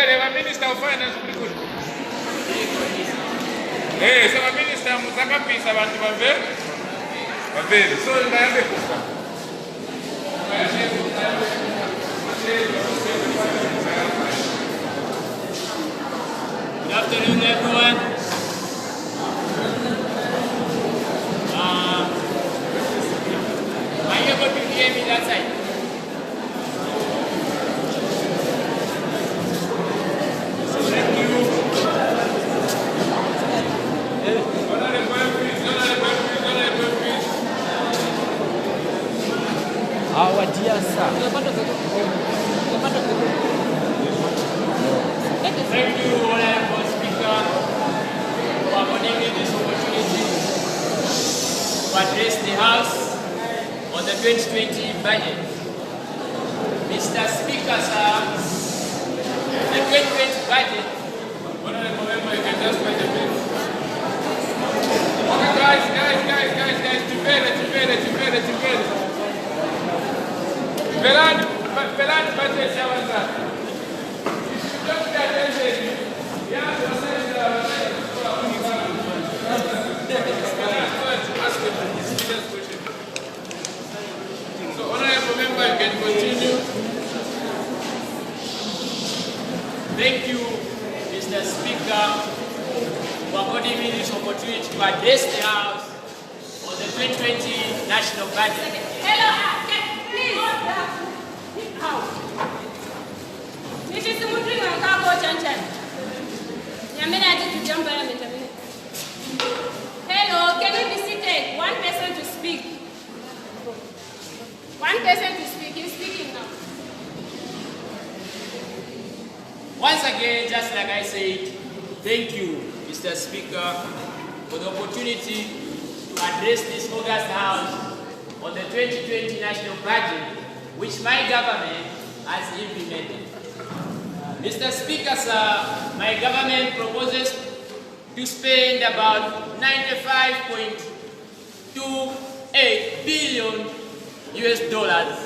Vere, ma Minister of Finance kuli kuti. Sema Minister muzakapisa abantu bavere. Bavere. So ngayambe kusa. Good afternoon, everyone. Are you able to hear me that side? Thank you. Our dear sir. Thank you, Honorable Speaker, for affording me this opportunity to address the House on the 2020 budget. Mr. Speaker, sir, the 2020 budget. Honorable member, you can just wait a minute. Okay, guys, Pelani budget shawanza. Don't get attention. Yeah, so, honorable member, you can continue. Thank you, Mr. Speaker, for affording me this opportunity to address the House on the 2020 national budget. Hello, please. How? This is the Mutri and Cargo Chanchan. Yamena to jump around in a minute. Hello, can you be seated? One person to speak. One person to speak. He's speaking now. Once again, just like I said, thank you, Mr. Speaker, for the opportunity to address this August House on the 2020 national budget, which my government has implemented. Mr. Speaker, sir, my government proposes to spend about 95.28 billion US dollars.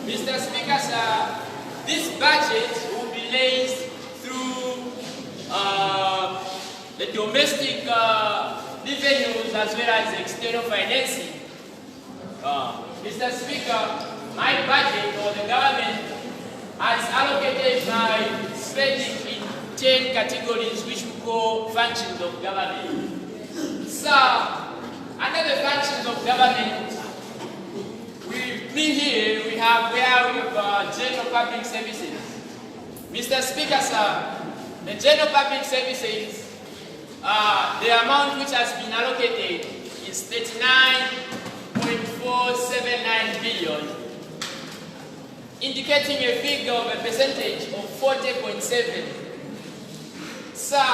Mr. Speaker, sir, this budget will be raised through the domestic revenues as well as external financing. Mr. Speaker, my budget or the government has allocated my spending in 10 categories which we call functions of government. Sir, under the functions of government, we have general public services. Mr. Speaker, sir, the general public services, the amount which has been allocated is 39.479 billion, indicating a figure of a percentage of 40.7. Sir,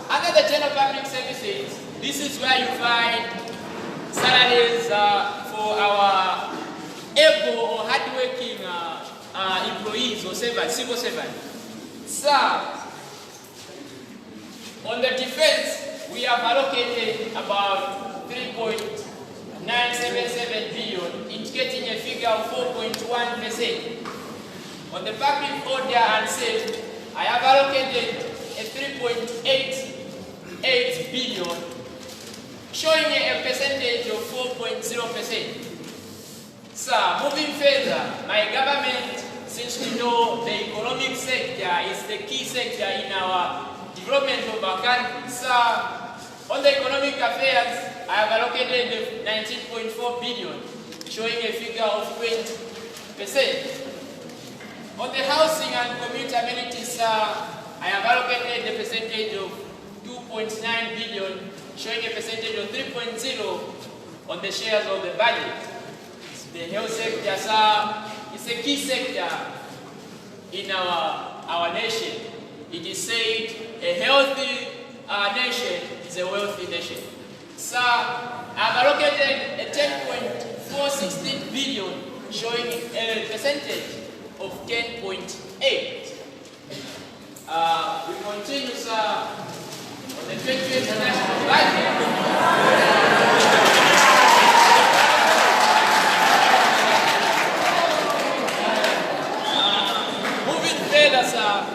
under the general public services, this is where you find salaries for our able or hardworking employees or servants, civil servants. Sir, on the defense, we have allocated about 3.977 billion, indicating a figure of 4.1%. On the public order and safety, I have allocated a 3.88 billion, showing a percentage of 4.0%. Sir, moving further, my government, since we know the economic sector is the key sector in our development of our country, sir, on the economic affairs, I have allocated 19.4 billion, showing a figure of 20%. On the housing and community amenities, sir, I have allocated the percentage of 2.9 billion, showing a percentage of 3.0 on the shares of the budget. The health sector, sir, it's a key sector in our nation. It is said a healthy nation is a wealthy nation. So I've allocated a 10.416 billion showing a percentage of 10.8. We continue, sir, on the 20th national budget. Moving further, sir,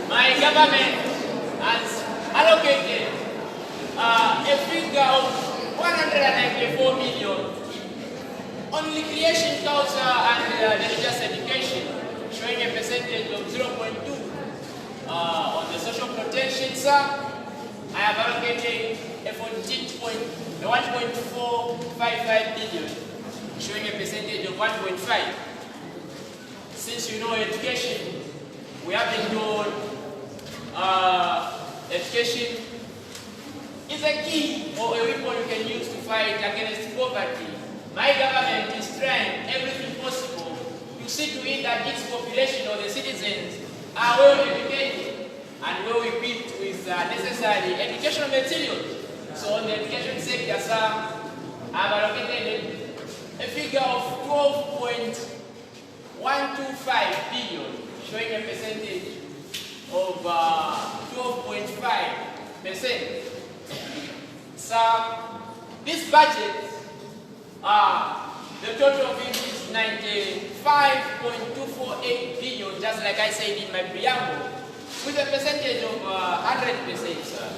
my government has allocated a figure of 194 million on recreation, culture and religious education, showing a percentage of 0.2. On the social protection, sir, I have allocated a 1.455 billion, showing a percentage of 1.5. Since you know education, we have been told education is a key or a weapon you can use to fight against poverty. My government is trying everything possible to see to it that its population or the citizens are well educated and well equipped with necessary educational materials. So on the education sector, sir, I have allocated a figure of 12.125 billion, showing a percentage of 12.5%. So this budget, the total of it is 95.248 billion, just like I said in my preamble, with a percentage of 100%, sir.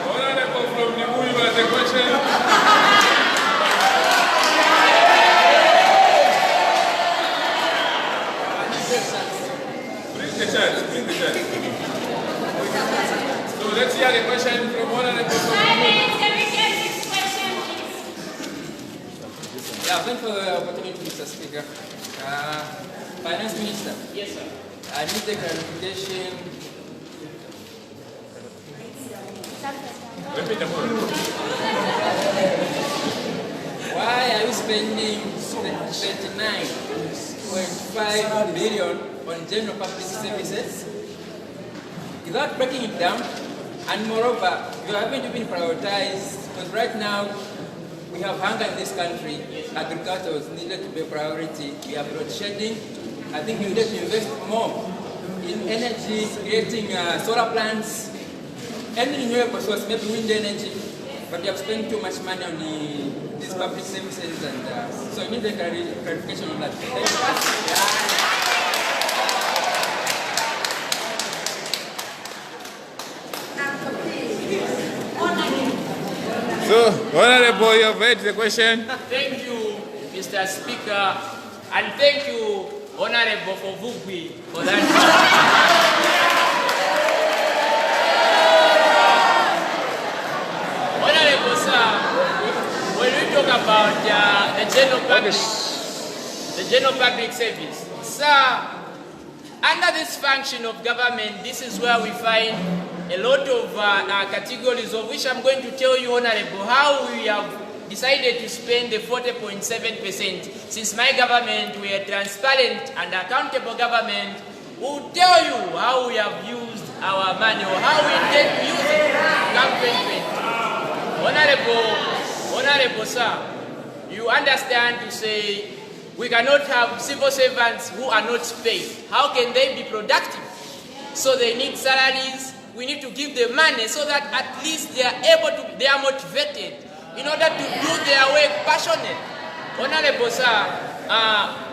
Honorable from the movie, the question. Bring the chart. So let's hear the question from Honorable from the movie. Yeah, thanks for the opportunity, Mr. Speaker. Finance Minister. Yes, sir. I need the clarification. Repeat the word. Why are you spending 39.5 billion on general public services without breaking it down? And moreover, you haven't even prioritized, because right now we have hunger in this country. Agriculture is needed to be a priority. We have load shedding. I think we need to invest more in energy, creating solar plants, any renewable source, maybe wind energy. But we have spent too much money on these public services, and so we need a clarification on that. Thank you. So, Honorable, you have heard the question. Thank you, Mr. Speaker, and thank you, Honorable for Vugwi, for that. Honorable, sir, when we talk about the general public service, sir, under this function of government, this is where we find a lot of categories, of which I'm going to tell you, Honorable, how we have decided to spend the 40.7%. Since my government, we are transparent and accountable government, we'll tell you how we have used our money or how we intend to use it come 2020. Honorable, sir, you understand to say we cannot have civil servants who are not paid. How can they be productive? So they need salaries. We need to give them money so that at least they are able to, they are motivated in order to do their work passionate. Honorable, sir,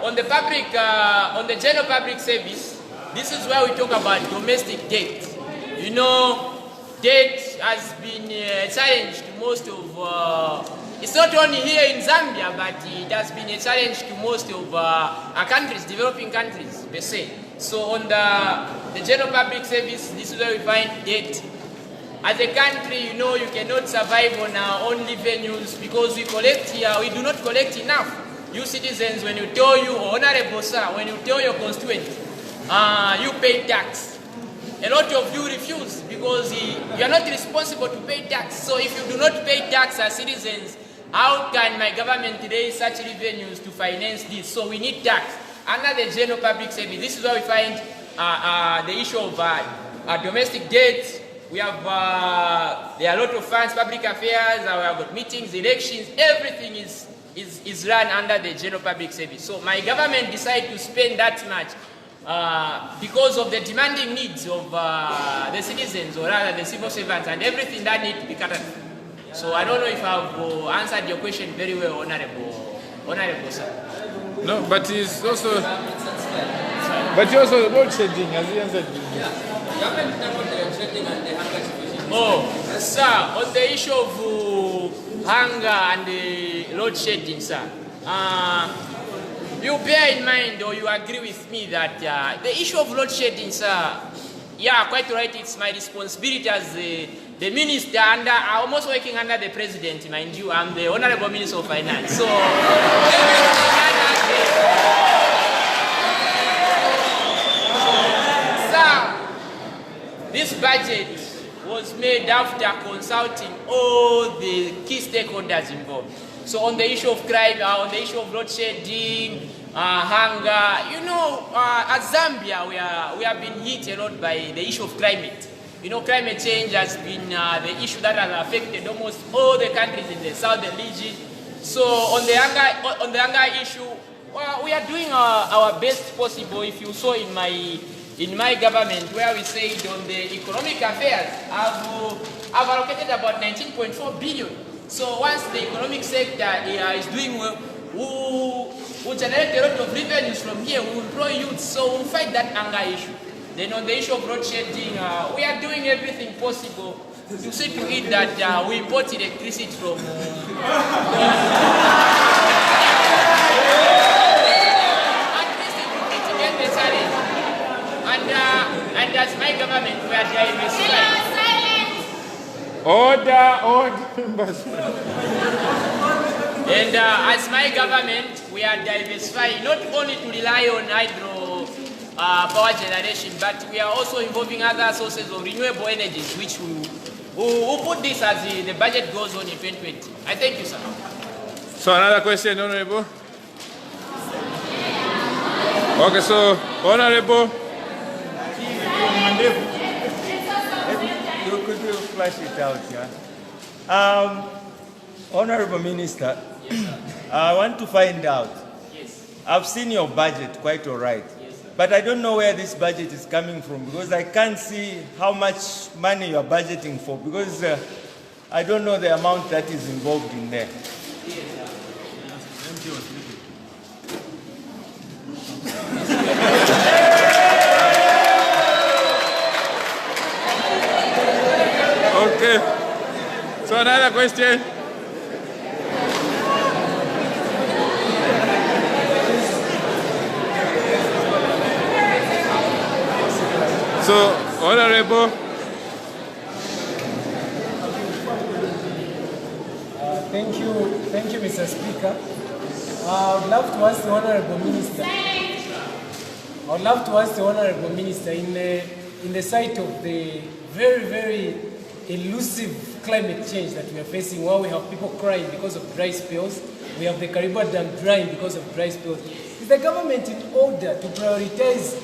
on the general public service, this is where we talk about domestic debt. You know, debt has been a challenge to most of, it's not only here in Zambia, but it has been a challenge to most of our countries, developing countries, per se. So on the general public service, this is where we find debt. As a country, you know, you cannot survive on our own revenues because we collect here, we do not collect enough. You citizens, when you tell you, Honorable sir, when you tell your constituent, you pay tax, a lot of you refuse because you are not responsible to pay tax. So if you do not pay tax as citizens, how can my government raise such revenues to finance this? So we need tax. Under the general public service, this is where we find the issue of domestic debt. We have, there are a lot of funds, public affairs, we have got meetings, elections, everything is run under the general public service. So my government decided to spend that much because of the demanding needs of the citizens, or rather the civil servants, and everything that needs to be cut off. So I don't know if I've answered your question very well, Honorable Sir. No, but it's also... But you also load shedding, has he answered? Yeah. Government about the shedding and the hunger situation. Oh, sir, on the issue of hunger and the load shedding, sir, you bear in mind, or you agree with me that the issue of load shedding, sir, yeah, quite right, it's my responsibility as the minister, and I'm also working under the president, mind you. I'm the Honorable Minister of Finance. So, sir, this budget was made after consulting all the key stakeholders involved. So on the issue of crime, on the issue of load shedding, hunger, you know, at Zambia, we have been hit a lot by the issue of climate. You know, climate change has been the issue that has affected almost all the countries in the southern region. So on the hunger issue, we are doing our best possible. If you saw in my government, where we said on the economic affairs, I've allocated about 19.4 billion. So once the economic sector is doing well, we'll generate a lot of revenues from here. We'll employ youth, so we'll fight that hunger issue. Then on the issue of load shedding, we are doing everything possible to see to it that we import electricity from at least it will mitigate the challenge. And as my government, we are diversifying. Order. And as my government, we are diversifying, not only to rely on hydro power generation, but we are also involving other sources of renewable energies, which we'll put this as the budget goes on in 2020. I thank you, sir. So another question, Honorable? Okay, so Honorable. Could you flash it out, yeah? Honorable Minister, I want to find out. Yes. I've seen your budget, quite all right. Yes, but I don't know where this budget is coming from, because I can't see how much money you are budgeting for, because I don't know the amount that is involved in there. Okay. So another question. So, Honorable. Thank you, Mr. Speaker. I would love to ask the Honorable Minister, in the sight of the very, very elusive climate change that we are facing, while we have people crying because of dry spells, we have the Kariba Dam drying because of dry spells. Is the government in order to prioritize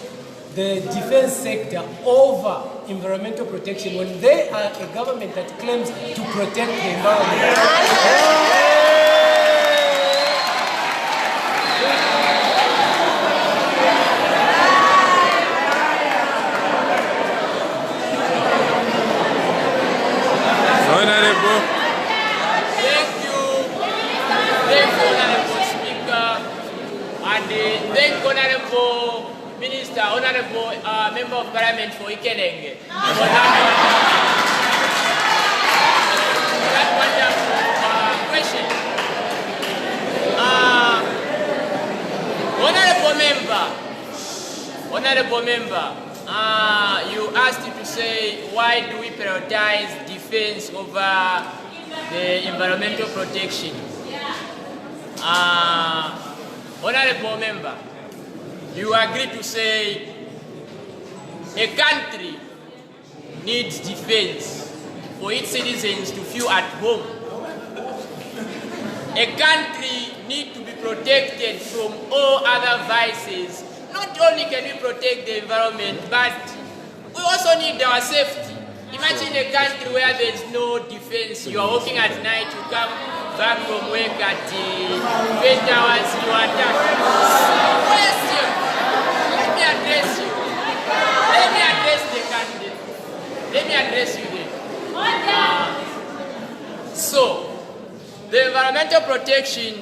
the defense sector over environmental protection when they are a government that claims to protect the environment? Honorable. Thank you, Honorable Speaker, and thank Honorable Minister, Honorable Member of Parliament for Ikelenge for that wonderful question. Honorable Member, you asked to say, why do we prioritize defense over the environmental protection? Honorable Member, you agree to say a country needs defense for its citizens to feel at home. A country needs to be protected from all other vices. Not only can we protect the environment, but we also need our safety. Imagine a country where there is no defense. You are walking at night, you come back from work at 20 hours, you are attacked. Question. Let me address you. Let me address the candidate. Let me address you there. So, the environmental protection,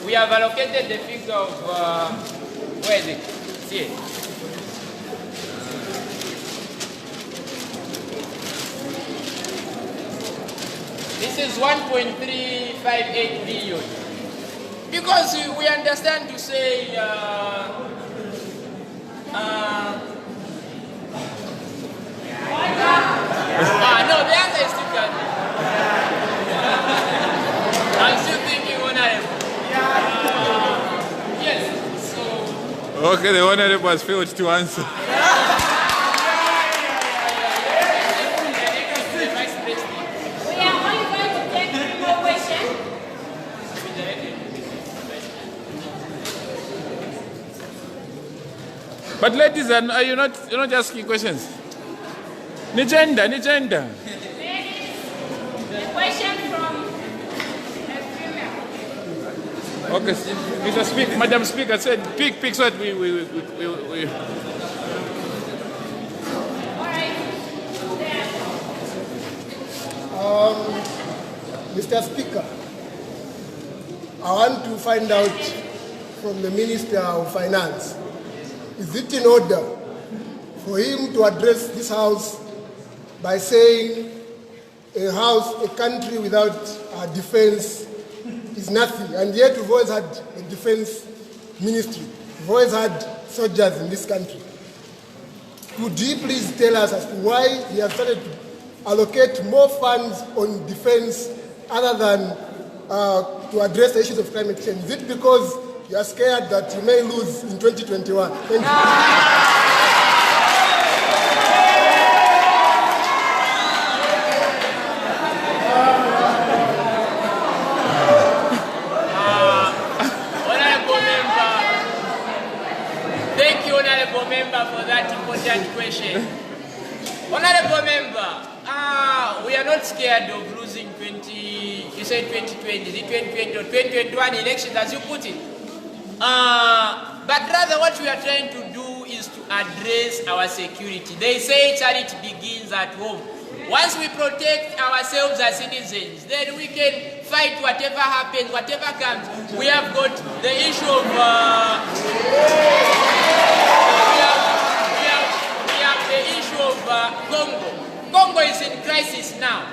we have allocated the figure of, where is it? See it. This is 1.358 billion. Because we understand to say, no, the answer is still good. I'm still thinking honorable. Yes, so... Okay, the honorable has failed to answer. But ladies, are you not? You're not asking questions. Ni gender. The question from a female. Okay, Mr. Speaker, Madam Speaker said, pick so that we. All right. Mr. Speaker, I want to find out from the Minister of Finance, is it in order for him to address this House by saying a country without a defense is nothing, and yet we've always had a defense ministry, we've always had soldiers in this country. Could you please tell us as to why he has started to allocate more funds on defense other than to address the issues of climate change? Is it because you are scared that you may lose in 2021? Thank you. Honorable member, for that important question. Honorable member, we are not scared of losing 2020, the 2020 or 2021 elections as you put it. But rather what we are trying to do is to address our security. They say charity begins at home. Once we protect ourselves as citizens, then we can fight whatever happens, whatever comes. We have got the issue of Congo. Congo is in crisis now,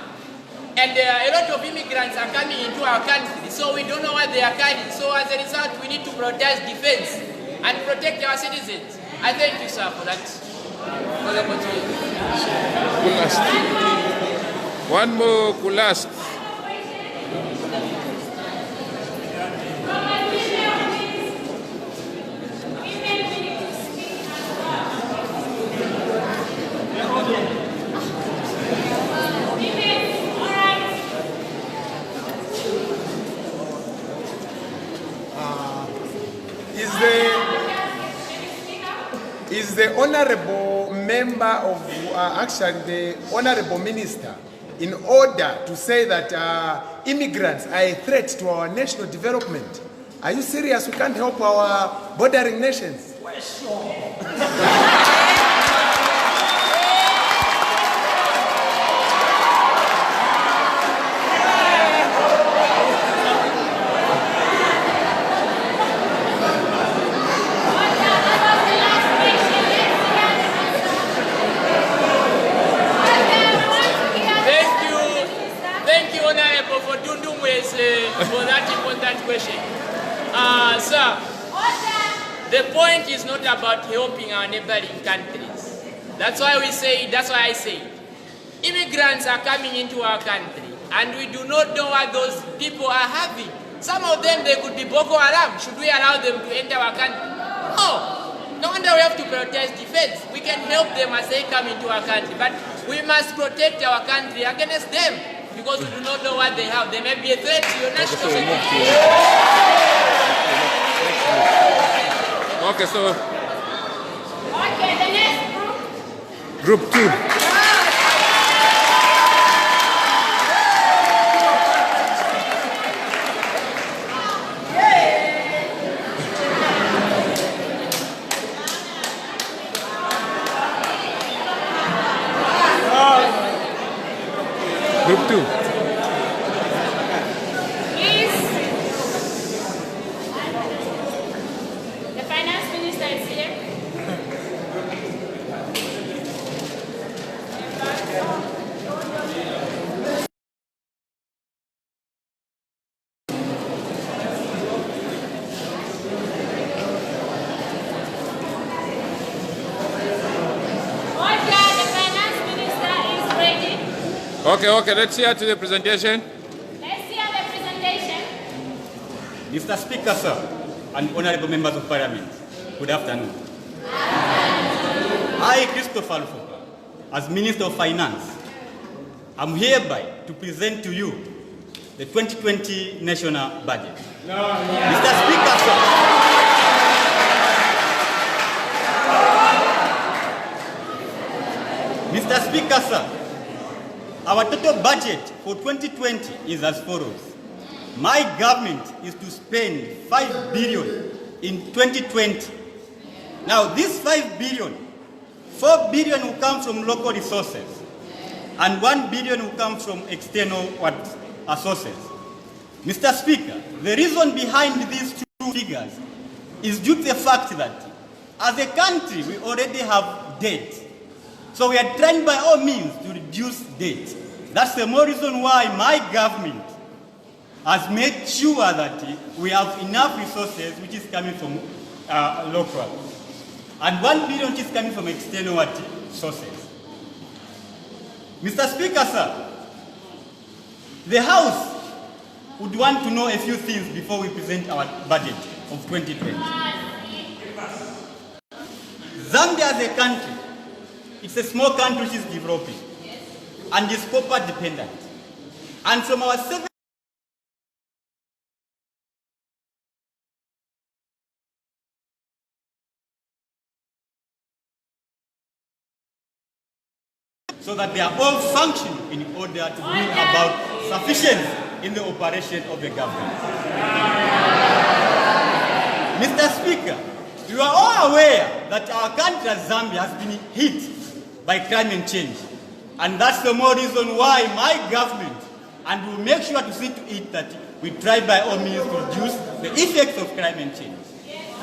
and a lot of immigrants are coming into our country, so we don't know what they are carrying. So as a result, we need to protect defense and protect our citizens. I thank you, sir, for that. For the opportunity. One more last. Is the honorable member of, actually the honorable minister, in order to say that immigrants are a threat to our national development? Are you serious? We can't help our bordering nations? For that important question. Sir, the point is not about helping our neighboring countries. That's why I say, immigrants are coming into our country, and we do not know what those people are having. Some of them, they could be Boko Haram. Should we allow them to enter our country? No. No wonder we have to prioritize defense. We can help them as they come into our country. But we must protect our country against them because we do not know what they have. They may be a threat to your national security. Okay, so Okay, the next group. group 2. Group 2. Please. The finance minister is here. Order, the finance minister is ready. Okay, let's hear to the presentation. Let's hear the presentation. Mr. Speaker, sir, and honorable members of parliament, good afternoon. I, Christopher Lufoka, as Minister of Finance, am hereby to present to you the 2020 national budget. Mr. Speaker, sir, Mr. Speaker, sir, our total budget for 2020 is as follows. My government is to spend 5 billion in 2020. Now, this 5 billion, 4 billion will come from local resources, and 1 billion will come from external sources. Mr. Speaker, the reason behind these two figures is due to the fact that as a country, we already have debt. So we are trying by all means to reduce debt. That's the more reason why my government has made sure that we have enough resources which is coming from local, and 1 billion which is coming from external sources. Mr. Speaker, sir, the House would want to know a few things before we present our budget of 2020. Zambia as a country, it's a small country which is developing and is copper dependent. And from our 7 so that they are all functioning in order to bring about sufficiency in the operation of the government. Mr. Speaker, you are all aware that our country, Zambia, has been hit by climate change. And that's the more reason why my government, and will make sure to see to it that we try by all means to reduce the effects of climate change.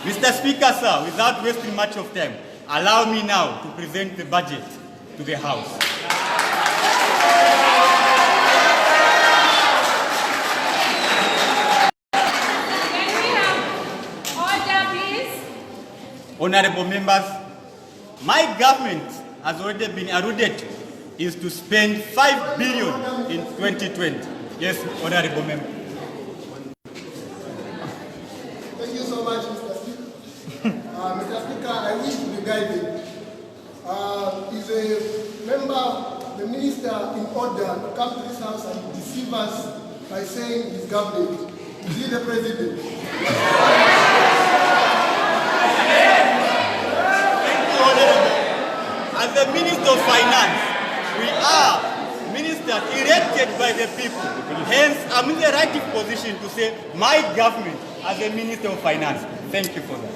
Mr. Speaker, sir, without wasting much of time, allow me now to present the budget to the House. Can we have order, please? Honorable members, my government has already been alluded to is to spend 5 billion in 2020. Yes, honorable member. Thank you so much, Mr. Speaker. Mr. Speaker, I wish to be guided. Is a member, the minister, in order to come to this house and deceive us by saying his government? Is he the president? Thank you, honorable. As the Minister of Finance, we are ministers elected by the people. Hence, I'm in the right position to say my government as a Minister of Finance. Thank you for that.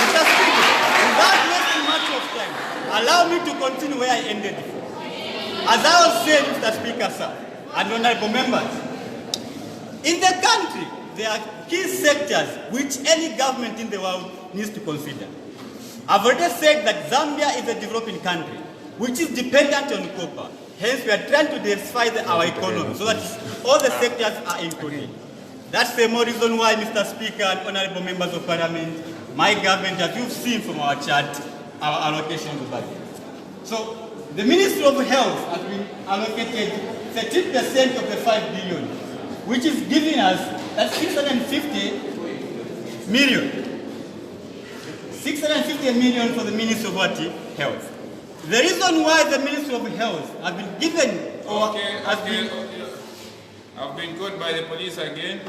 Mr. Speaker, without wasting much of time, allow me to continue where I ended before. As I was saying, Mr. Speaker, sir, and honorable members, in the country, there are key sectors which any government in the world needs to consider. I've already said that Zambia is a developing country, which is dependent on copper. Hence, we are trying to diversify our economy so that all the sectors are included. That's the more reason why, Mr. Speaker and honorable members of parliament, my government, as you've seen from our chart, our allocation of the budget. So, the Ministry of Health has been allocated 13% of the 5 billion, which is giving us that 650 million. 650 million for the Ministry of Health. The reason why the Ministry of Health has been given Okay. I've been caught by the police again.